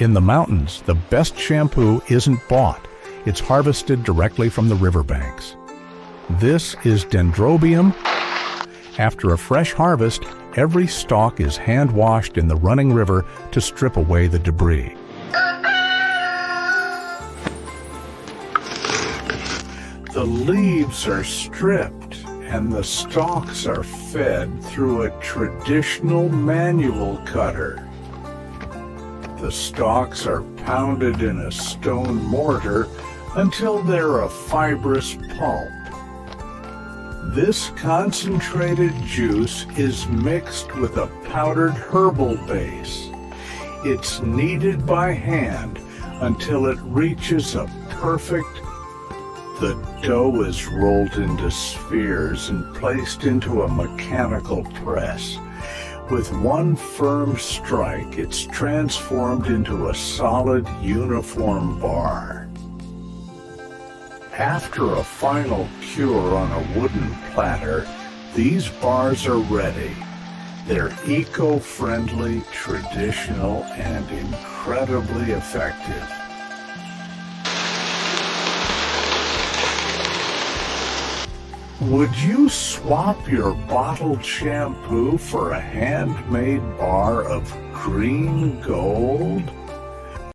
In the mountains, the best shampoo isn't bought. It's harvested directly from the riverbanks. This is Dendrobium. After a fresh harvest, every stalk is hand-washed in the running river to strip away the debris. The leaves are stripped and the stalks are fed through a traditional manual cutter. The stalks are pounded in a stone mortar until they're a fibrous pulp. This concentrated juice is mixed with a powdered herbal base. It's kneaded by hand until it reaches a perfect. The dough is rolled into spheres and placed into a mechanical press. With one firm strike, it's transformed into a solid, uniform bar. After a final cure on a wooden platter, these bars are ready. They're eco-friendly, traditional, and incredibly effective. Would you swap your bottled shampoo for a handmade bar of green gold?